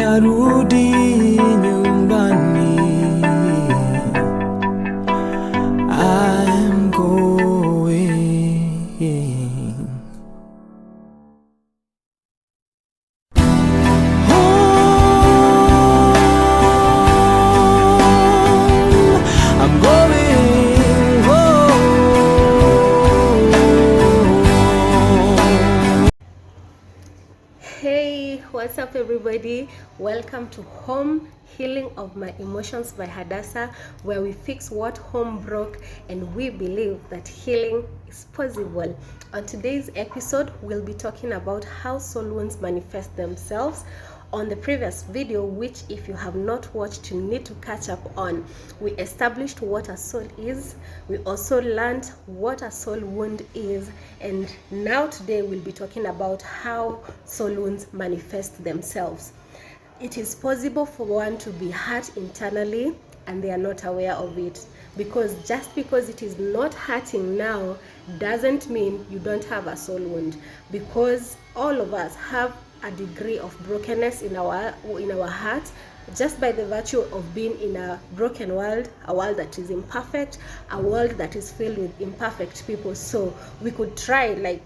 narudi nyumbani. I'm going home. I'm going home. Hey, what's up everybody? Welcome to Home Healing of My Emotions by Hadassah, where we fix what home broke and we believe that healing is possible. On today's episode, we'll be talking about how soul wounds manifest themselves. On the previous video, which if you have not watched, you need to catch up on, we established what a soul is. We also learned what a soul wound is, and now today we'll be talking about how soul wounds manifest themselves. It is possible for one to be hurt internally and they are not aware of it, because just because it is not hurting now doesn't mean you don't have a soul wound, because all of us have a degree of brokenness in our heart, just by the virtue of being in a broken world, a world that is imperfect, a world that is filled with imperfect people. So we could try, like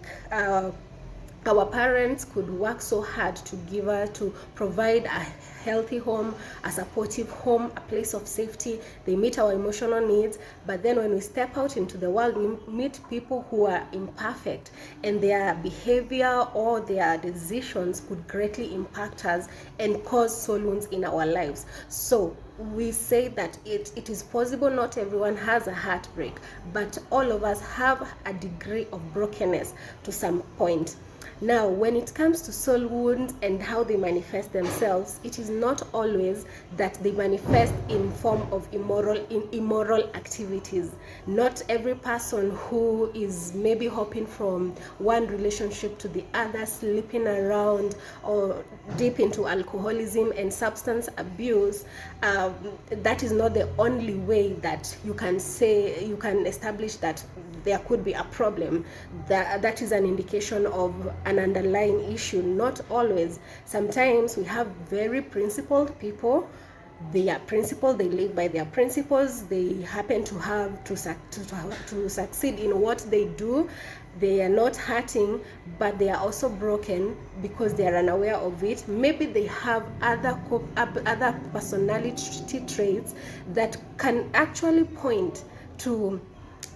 our parents could work so hard to provide a healthy home, a supportive home, a place of safety. They meet our emotional needs, but then when we step out into the world, we meet people who are imperfect, and their behavior or their decisions could greatly impact us and cause soul wounds in our lives. So we say that it is possible. Not everyone has a heartbreak, but all of us have a degree of brokenness to some point. Now, when it comes to soul wounds and how they manifest themselves, it is not always that they manifest in form of immoral activities. Not every person who is maybe hopping from one relationship to the other, sleeping around, or deep into alcoholism and substance abuse, that is not the only way that you can establish that there could be a problem. That is an indication of an underlying issue. Not always. Sometimes we have very principled people. They are principled, they live by their principles, they happen to have to succeed in what they do. They are not hurting, but they are also broken because they are unaware of it. Maybe they have other personality traits that can actually point to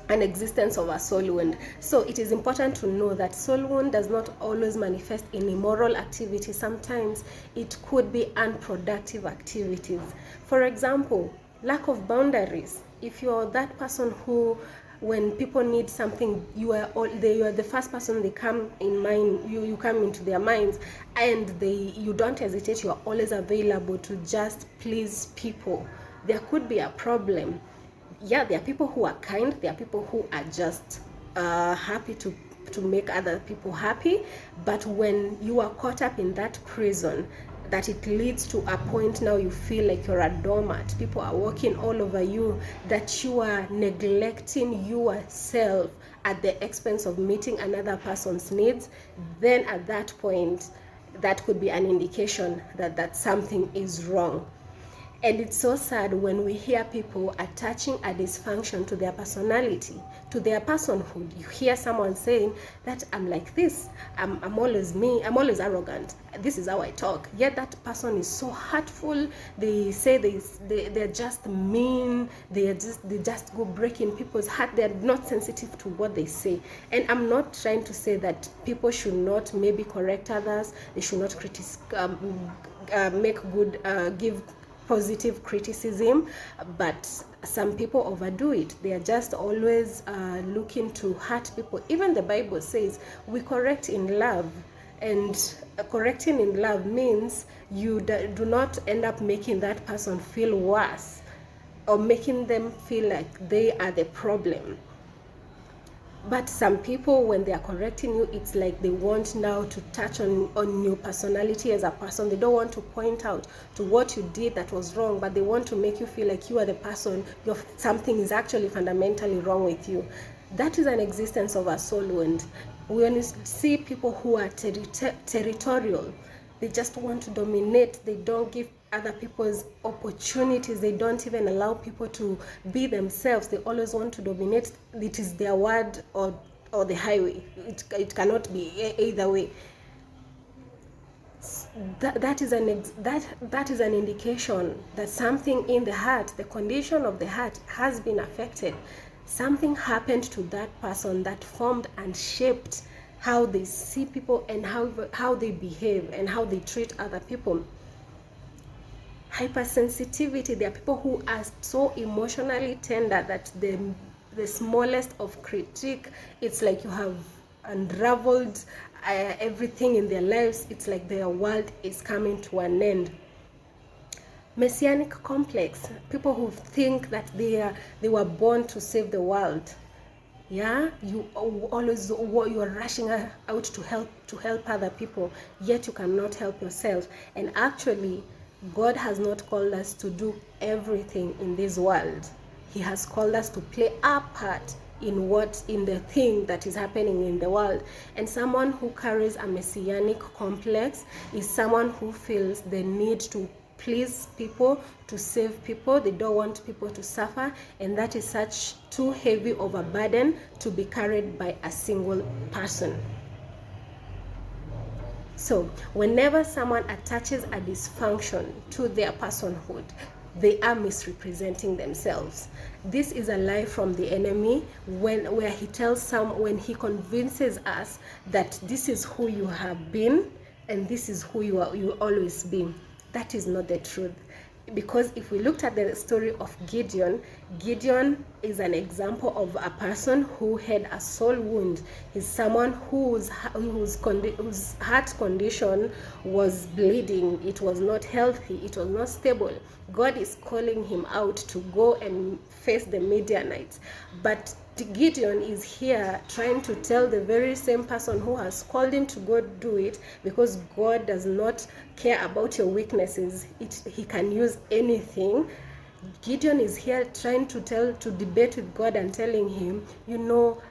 an existence of a soul wound. So it is important to know that soul wound does not always manifest in immoral activity. Sometimes it could be unproductive activities. For example, lack of boundaries. If you're that person who, when people need something, you are the first person they come in mind, you come into their minds, and you don't hesitate, you are always available to just please people. There could be a problem. Yeah, there are people who are kind, there are people who are just happy to make other people happy, but when you are caught up in that prison, that it leads to a point now you feel like you're a doormat, people are walking all over you, that you are neglecting yourself at the expense of meeting another person's needs, then at that point, that could be an indication that something is wrong. And it's so sad when we hear people attaching a dysfunction to their personality, to their personhood. You hear someone saying that I'm like this, I'm always me, I'm always arrogant, this is how I talk. Yet that person is so hurtful. They say they're just mean, they just go breaking people's heart. They're not sensitive to what they say. And I'm not trying to say that people should not maybe correct others, they should not give positive criticism, but some people overdo it. They are just always looking to hurt people. Even the Bible says we correct in love, and correcting in love means you do not end up making that person feel worse or making them feel like they are the problem. But some people, when they are correcting you, it's like they want now to touch on your personality as a person. They don't want to point out to what you did that was wrong, but they want to make you feel like you are the person, something is actually fundamentally wrong with you. That is an existence of a soul wound. When you see people who are territorial, They just want to dominate. They don't give other people's opportunities. They don't even allow people to be themselves. They always want to dominate. It is their word or the highway. It cannot be either way. That is an indication that something in the heart, the condition of the heart, has been affected. Something happened to that person that formed and shaped how they see people and how they behave and how they treat other people. Hypersensitivity, there are people who are so emotionally tender that the smallest of critique, it's like you have unraveled everything in their lives. It's like their world is coming to an end. Messianic complex, people who think that they were born to save the world. Yeah, you are rushing out to help other people, yet you cannot help yourself. And actually, God has not called us to do everything in this world. He has called us to play our part in the thing that is happening in the world. And someone who carries a messianic complex is someone who feels the need to please people, to save people. They don't want people to suffer, and that is such too heavy of a burden to be carried by a single person. So whenever someone attaches a dysfunction to their personhood, they are misrepresenting themselves. This is a lie from the enemy where he convinces us that this is who you have been and this is who you always be. That is not the truth. Because if we looked at the story of Gideon is an example of a person who had a soul wound. He's someone whose heart condition was bleeding. It was not healthy. It was not stable. God is calling him out to go and face the Midianites. But Gideon is here trying to tell the very same person who has called him to go do it, because God does not care about your weaknesses. He can use anything. Gideon is here trying to debate with God and telling him,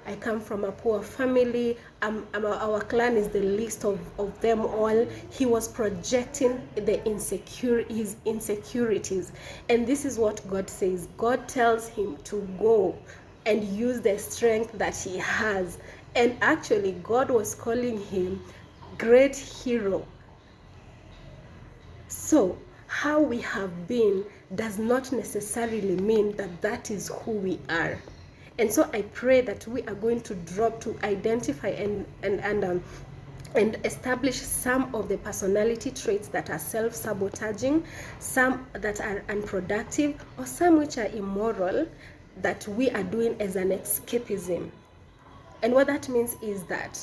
I come from a poor family. Our clan is the least of them all. He was projecting his insecurities. And this is what God says. God tells him to go and use the strength that he has. And actually, God was calling him great hero. So how we have been does not necessarily mean that is who we are. And so I pray that we are going to identify and establish some of the personality traits that are self-sabotaging, some that are unproductive, or some which are immoral, that we are doing as an escapism. And what that means is that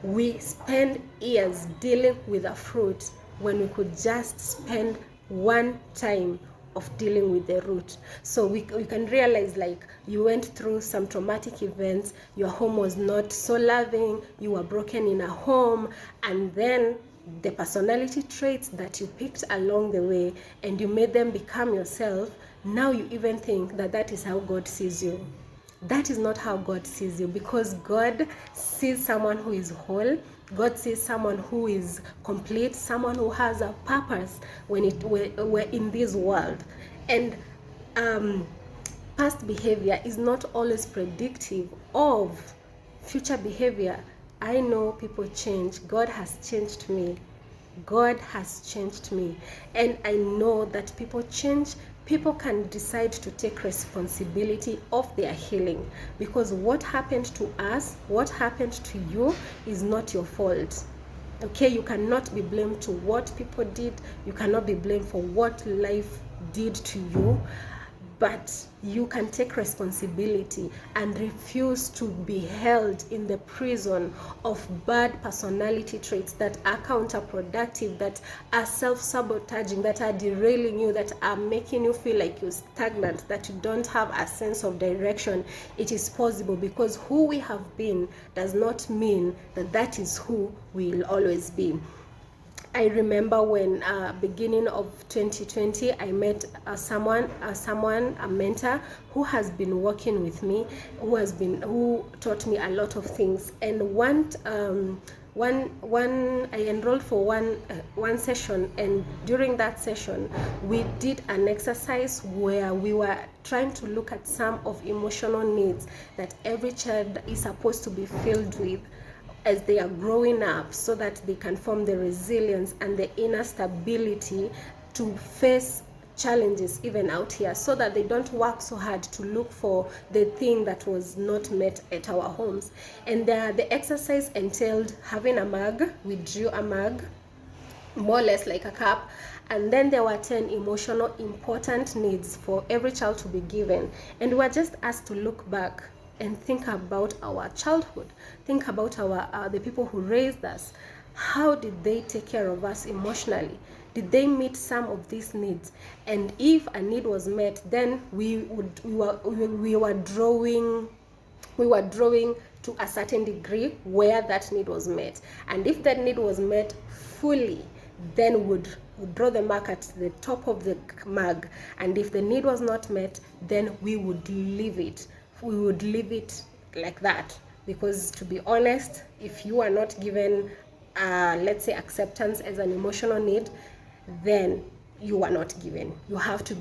we spend years dealing with a fruit when we could just spend one time of dealing with the root. So we can realize, like, you went through some traumatic events, your home was not so loving, you were broken in a home, and then the personality traits that you picked along the way and you made them become yourself, now you even think that is how God sees you. That is not how God sees you, because God sees someone who is whole. God sees someone who is complete, someone who has a purpose when we're in this world. And past behavior is not always predictive of future behavior. I know people change. God has changed me. God has changed me. And I know that people change. People can decide to take responsibility of their healing, because what happened to us, what happened to you, is not your fault. Okay, you cannot be blamed to what people did. You cannot be blamed for what life did to you. But you can take responsibility and refuse to be held in the prison of bad personality traits that are counterproductive, that are self-sabotaging, that are derailing you, that are making you feel like you're stagnant, that you don't have a sense of direction. It is possible, because who we have been does not mean that is who we'll always be. I remember when beginning of 2020, I met a mentor who has been working with me, who taught me a lot of things. And I enrolled for one session, and during that session we did an exercise where we were trying to look at some of emotional needs that every child is supposed to be filled with as they are growing up, so that they can form the resilience and the inner stability to face challenges even out here, so that they don't work so hard to look for the thing that was not met at our homes. And the exercise entailed having a mug. We drew a mug, more or less like a cup, and then there were 10 emotional important needs for every child to be given, and we were just asked to look back and think about our childhood, think about our the people who raised us. How did they take care of us emotionally? Did they meet some of these needs? And if a need was met, then we were drawing to a certain degree where that need was met. And if that need was met fully, then would draw the mark at the top of the mug. And if the need was not met, then we would leave it like that. Because to be honest, if you are not given let's say acceptance as an emotional need, then you are not given. You had to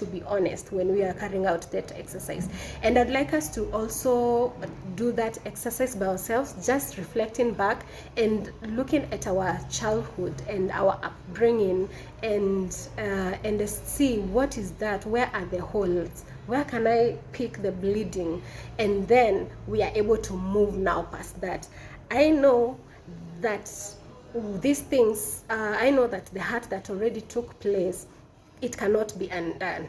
be honest when we are carrying out that exercise. And I'd like us to also do that exercise by ourselves, just reflecting back and looking at our childhood and our upbringing, and see what is that, where are the holes, where can I pick the bleeding, and then we are able to move now past that. I know that these things, I know that the hurt that already took place, it cannot be undone.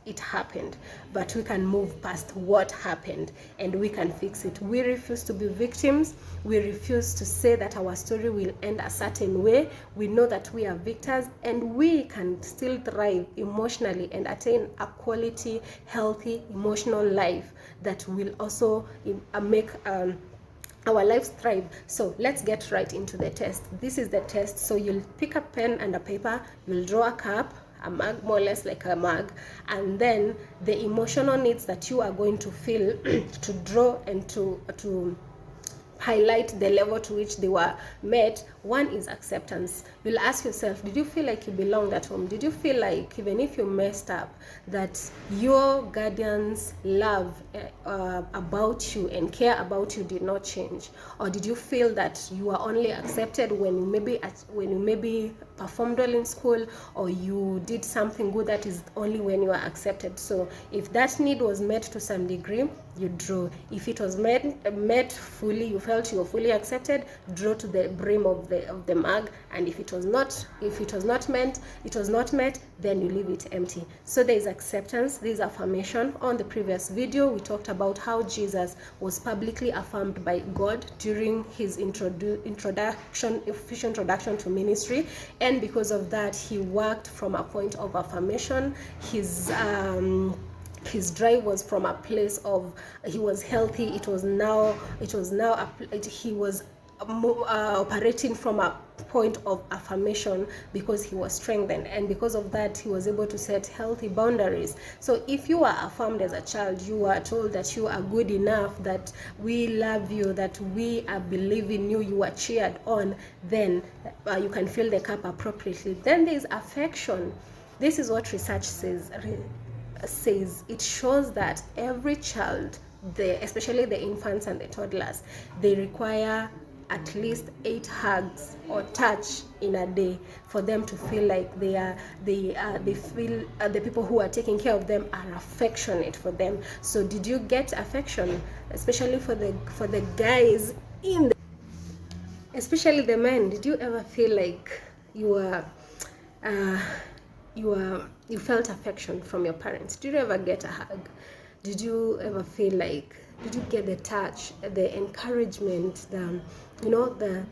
It happened, but we can move past what happened and we can fix it. We refuse to be victims. We refuse to say that our story will end a certain way. We know that we are victors, and we can still thrive emotionally and attain a quality, healthy, emotional life that will also make our lives thrive. So let's get right into the test. This is the test. So you'll pick a pen and a paper, you'll draw a cup, a mug, more or less like a mug, and then the emotional needs that you are going to feel to draw and to highlight the level to which they were met. One is acceptance. You'll ask yourself, did you feel like you belonged at home? Did you feel like even if you messed up, that your guardians' love about you and care about you did not change? Or did you feel that you were only accepted when you maybe performed well in school, or you did something good, that is only when you are accepted? So if that need was met to some degree, you draw. If it was met fully, you felt you were fully accepted, draw to the brim of the mug. And if it was not met, then you leave it empty. So there is acceptance, there is affirmation. On the previous video, we talked about how Jesus was publicly affirmed by God during his official introduction to ministry, and because of that, he worked from a point of affirmation. His drive was from a place of, he was healthy. He was operating from a point of affirmation because he was strengthened, and because of that, he was able to set healthy boundaries. So if you are affirmed as a child, you are told that you are good enough, that we love you, that we are believing you, you are cheered on, then you can fill the cup appropriately. Then there is affection. This is what research says. It shows that every child, especially the infants and the toddlers, they require at least 8 hugs or touch in a day for them to feel like they feel the people who are taking care of them are affectionate for them. So did you get affection, especially for the guys especially the men? Did you ever feel like you felt affection from your parents? Did you ever get a hug? Did you ever feel like, did you get the touch, the encouragement, the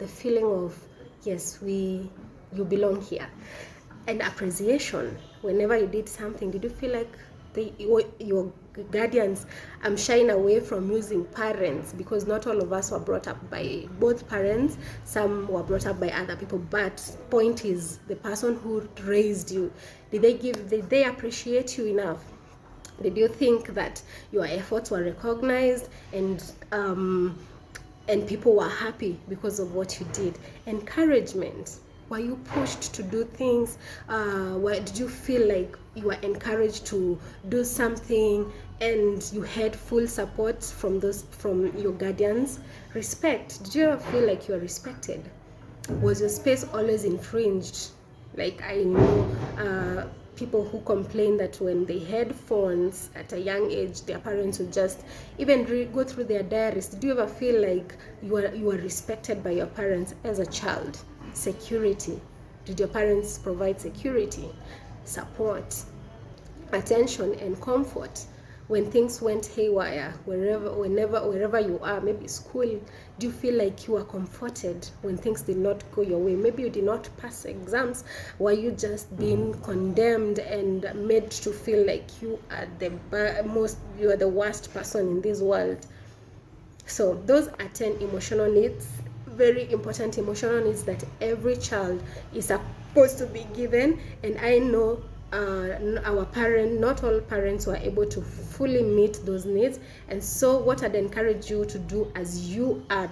feeling of, yes, you belong here? And appreciation. Whenever you did something, did you feel like your guardians, I'm shying away from using parents, because not all of us were brought up by both parents. Some were brought up by other people, but point is, the person who raised you, did they appreciate you enough? Did you think that your efforts were recognized? And and people were happy because of what you did. Encouragement. Were you pushed to do things? Did you feel like you were encouraged to do something and you had full support from your guardians? Respect. Did you ever feel like you were respected? Was your space always infringed? Like, I know people who complain that when they had phones at a young age, their parents would just even go through their diaries. Did you ever feel like you were respected by your parents as a child? Security. Did your parents provide security, support, attention, and comfort when things went haywire? Wherever you are, maybe school, do you feel like you were comforted when things did not go your way? Maybe you did not pass exams. Were you just being condemned and made to feel like you are the worst person in this world? So those are 10 emotional needs, very important emotional needs that every child is supposed to be given. And I know not all parents were able to fully meet those needs. And so what I'd encourage you to do as you are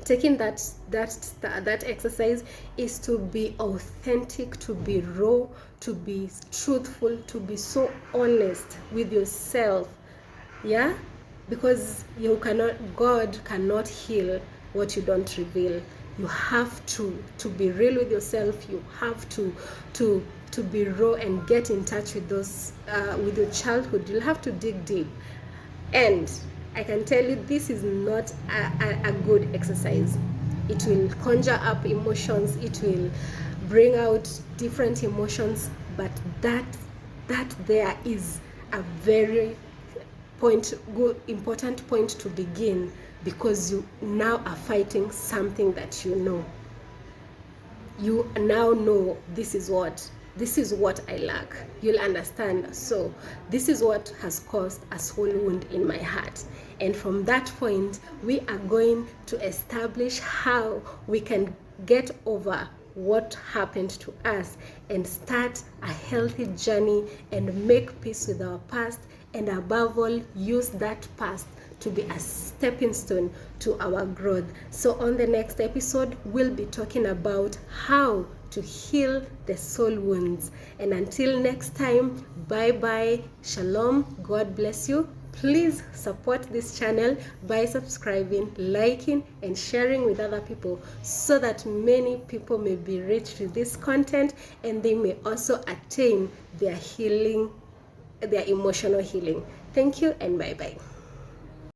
taking that exercise is to be authentic, to be raw, to be truthful, to be so honest with yourself. Yeah, because God cannot heal what you don't reveal. You have to be real with yourself. You have to be raw and get in touch with those with your childhood. You'll have to dig deep. And I can tell you, this is not a good exercise. It will conjure up emotions. It will bring out different emotions. But that there is a very important point to begin, because you now are fighting something that you know. You now know this is what I lack. You'll understand. So this is what has caused a soul wound in my heart. And from that point, we are going to establish how we can get over what happened to us and start a healthy journey and make peace with our past, and above all, use that past to be a stepping stone to our growth. So on the next episode, we'll be talking about how to heal the soul wounds. And until next time, bye bye, shalom, God bless you. Please support this channel by subscribing, liking, and sharing with other people, so that many people may be reached with this content and they may also attain their healing, their emotional healing. Thank you and bye bye.